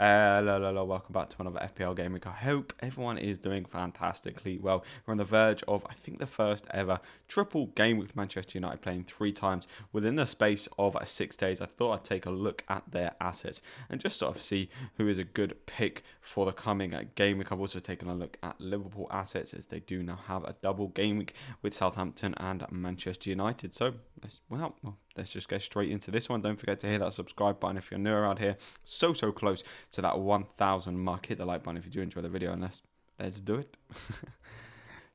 Hello, welcome back to another FPL Game Week. I hope everyone is doing fantastically well. We're on the verge of, I think, the first ever triple game with Manchester United playing 3 times within the space of 6 days. I thought I'd take a look at their assets and just sort of see who is a good pick for the coming game week. I've also taken a look at Liverpool assets as they do now have a double game week with Southampton and Manchester United. So, let's just get straight into this one. Don't forget to hit that subscribe button if you're new around here. So close to that 1,000 mark. Hit the like button if you do enjoy the video, and let's do it.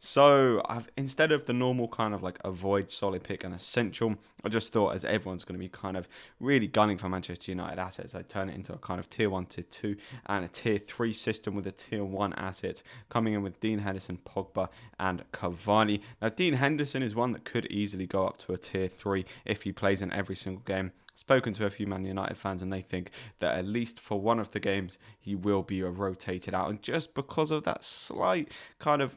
So instead of the normal kind of like avoid, solid pick and essential, I just thought as everyone's going to be kind of really gunning for Manchester United assets, I turn it into a kind of tier 1, tier 2 and a tier 3 system with a tier 1 assets coming in with Dean Henderson, Pogba and Cavani. Now Dean Henderson is one that could easily go up to a tier 3 if he plays in every single game. Spoken to a few Man United fans and they think that at least for one of the games he will be rotated out, and just because of that slight kind of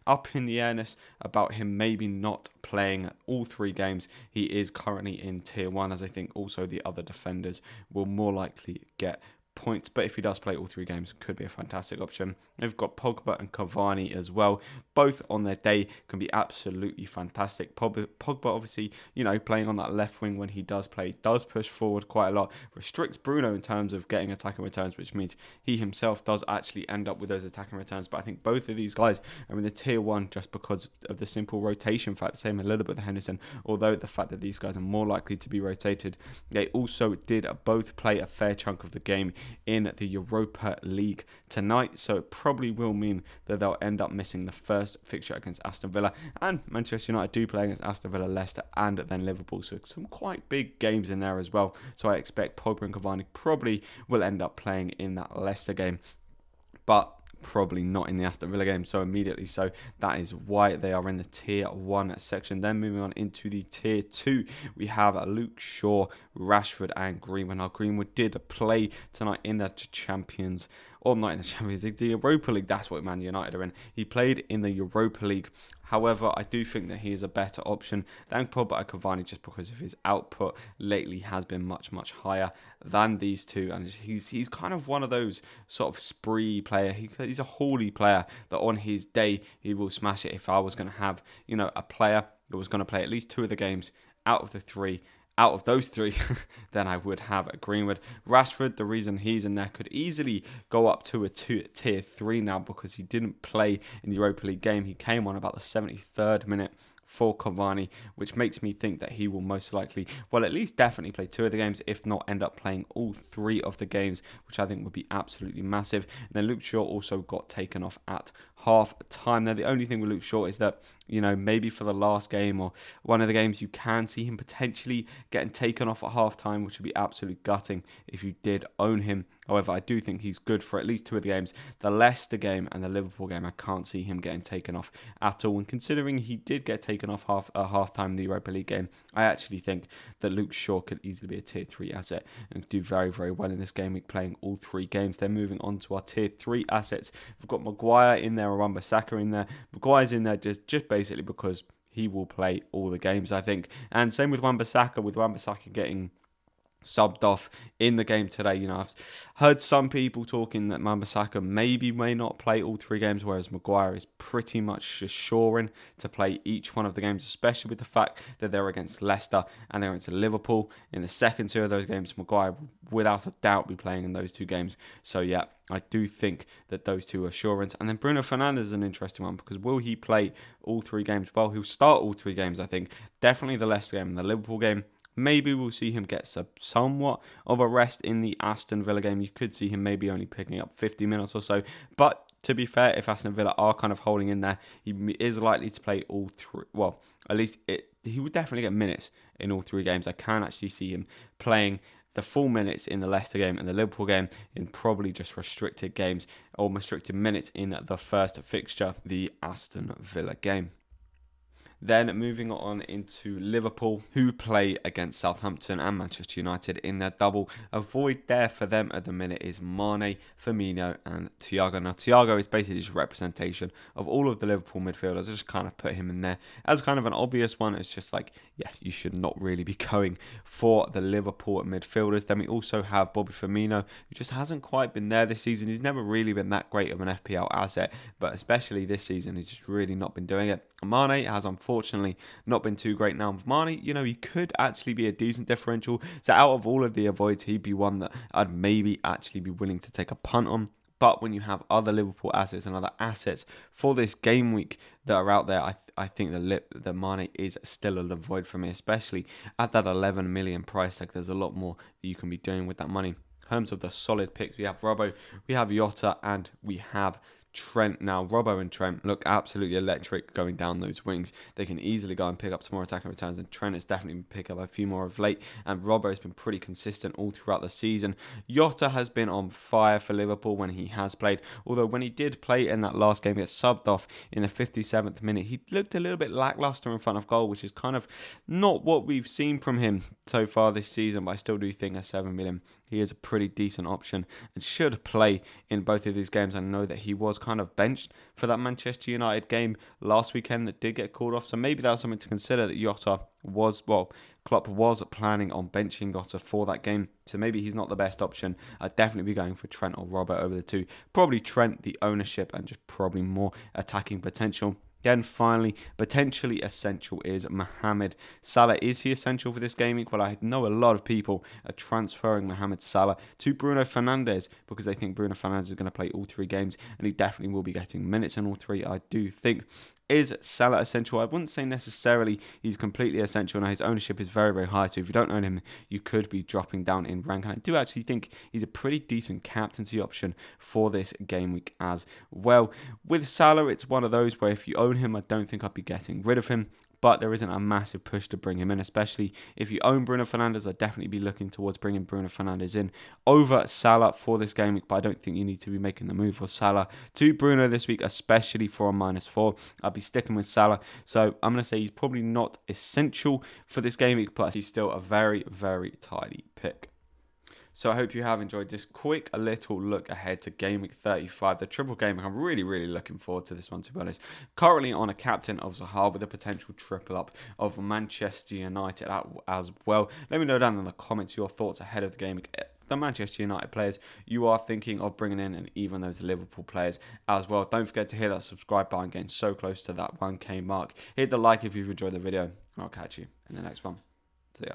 up in the airness about him maybe not playing all 3 games, he is currently in tier 1, as I think also the other defenders will more likely get points. But if he does play all 3 games, it could be a fantastic option. We've got Pogba and Cavani as well. Both on their day can be absolutely fantastic. Pogba obviously, playing on that left wing when he does play, does push forward quite a lot, restricts Bruno in terms of getting attacking returns, which means he himself does actually end up with those attacking returns. But I think both of these guys are in the tier 1 just because of the simple rotation fact. Same a little bit with Henderson, although the fact that these guys are more likely to be rotated. They also did both play a fair chunk of the game in the Europa League tonight, so it probably will mean that they'll end up missing the first fixture against Aston Villa, and Manchester United do play against Aston Villa, Leicester and then Liverpool, so some quite big games in there as well. So I expect Pogba and Cavani probably will end up playing in that Leicester game, but probably not in the Aston Villa game, so that is why they are in the tier 1 section. Then moving on into the tier 2, we have Luke Shaw, Rashford and Greenwood. Now Greenwood did play tonight in the Champions League, the Europa League. That's what Man United are in. He played in the Europa League. However, I do think that he is a better option than Pogba and Cavani just because of his output lately has been much higher than these two, and he's kind of one of those sort of spree player. He's a holy player that on his day he will smash it. If I was going to have a player that was going to play at least 2 of the games out of those 3, then I would have a Greenwood. Rashford, the reason he's in there, could easily go up to a tier 3 now because he didn't play in the Europa League game. He came on about the 73rd minute for Cavani, which makes me think that he will most likely, at least definitely play 2 of the games, if not end up playing all 3 of the games, which I think would be absolutely massive. And then Luke Shaw also got taken off at half time. Now, the only thing with Luke Shaw is that, maybe for the last game or one of the games, you can see him potentially getting taken off at half time, which would be absolutely gutting if you did own him. However, I do think he's good for at least 2 of the games. The Leicester game and the Liverpool game, I can't see him getting taken off at all. And considering he did get taken off half time in the Europa League game, I actually think that Luke Shaw could easily be a tier 3 asset and do very well in this game week, playing all 3 games. Then moving on to our tier 3 assets, we've got Maguire in there, or Wan-Bissaka in there. Maguire's in there just basically because he will play all the games, I think. And same with Wan-Bissaka, getting subbed off in the game today. I've heard some people talking that Wan-Bissaka may not play all 3 games, whereas Maguire is pretty much assuring to play each one of the games, especially with the fact that they're against Leicester and they're against Liverpool. In the second 2 of those games, Maguire will without a doubt be playing in those 2 games. So yeah, I do think that those 2 are assurance. And then Bruno Fernandez is an interesting one because will he play all 3 games? Well, he'll start all 3 games, I think. Definitely the Leicester game and the Liverpool game. Maybe we'll see him get somewhat of a rest in the Aston Villa game. You could see him maybe only picking up 50 minutes or so. But to be fair, if Aston Villa are kind of holding in there, he is likely to play all 3. Well, at least he would definitely get minutes in all 3 games. I can actually see him playing the full minutes in the Leicester game and the Liverpool game in probably just restricted games or restricted minutes in the first fixture, the Aston Villa game. Then moving on into Liverpool, who play against Southampton and Manchester United in their double. A void there for them at the minute is Mane, Firmino and Thiago. Now Thiago is basically just a representation of all of the Liverpool midfielders. I just kind of put him in there as kind of an obvious one. It's just like, yeah, you should not really be going for the Liverpool midfielders. Then we also have Bobby Firmino, who just hasn't quite been there this season. He's never really been that great of an FPL asset, but especially this season, he's just really not been doing it. Mane has unfortunately not been too great now. With Mane, you know, he could actually be a decent differential. So out of all of the avoids, he'd be one that I'd maybe actually be willing to take a punt on. But when you have other Liverpool assets and other assets for this game week that are out there, I think the Mane is still a avoid for me, especially at that 11 million price tag. There's a lot more that you can be doing with that money. In terms of the solid picks, we have Robbo, we have Jota, and we have Trent. Now, Robbo and Trent look absolutely electric going down those wings. They can easily go and pick up some more attacking returns, and Trent has definitely been picking up a few more of late, and Robbo has been pretty consistent all throughout the season. Jota has been on fire for Liverpool when he has played, although when he did play in that last game, he got subbed off in the 57th minute. He looked a little bit lackluster in front of goal, which is kind of not what we've seen from him so far this season, but I still do think at 7 million, he is a pretty decent option and should play in both of these games. I know that he was kind of benched for that Manchester United game last weekend that did get called off, so maybe that's something to consider, that Jota was, well, Klopp was planning on benching Jota for that game, so maybe he's not the best option. I'd definitely be going for Trent or Robert over the two. Probably Trent, the ownership and just probably more attacking potential. Then finally, potentially essential is Mohamed Salah. Is he essential for this game week? Well, I know a lot of people are transferring Mohamed Salah to Bruno Fernandez because they think Bruno Fernandez is going to play all three games, and he definitely will be getting minutes in all three, I do think. Is Salah essential? I wouldn't say necessarily he's completely essential. Now, his ownership is very, very high, so if you don't own him, you could be dropping down in rank. And I do actually think he's a pretty decent captaincy option for this game week as well. With Salah, it's one of those where if you own him, I don't think I'd be getting rid of him. But there isn't a massive push to bring him in, especially if you own Bruno Fernandes. I'd definitely be looking towards bringing Bruno Fernandes in over Salah for this game week, but I don't think you need to be making the move for Salah to Bruno this week, especially for a -4. I'll be sticking with Salah, so I'm going to say he's probably not essential for this game week, but he's still a very, very tidy pick. So I hope you have enjoyed this quick little look ahead to Game Week 35, the triple game. I'm really, really looking forward to this one, to be honest. Currently on a captain of Zaha with a potential triple up of Manchester United as well. Let me know down in the comments your thoughts ahead of the game week. The Manchester United players you are thinking of bringing in, and even those Liverpool players as well. Don't forget to hit that subscribe button, getting so close to that 1K mark. Hit the like if you've enjoyed the video, and I'll catch you in the next one. See ya.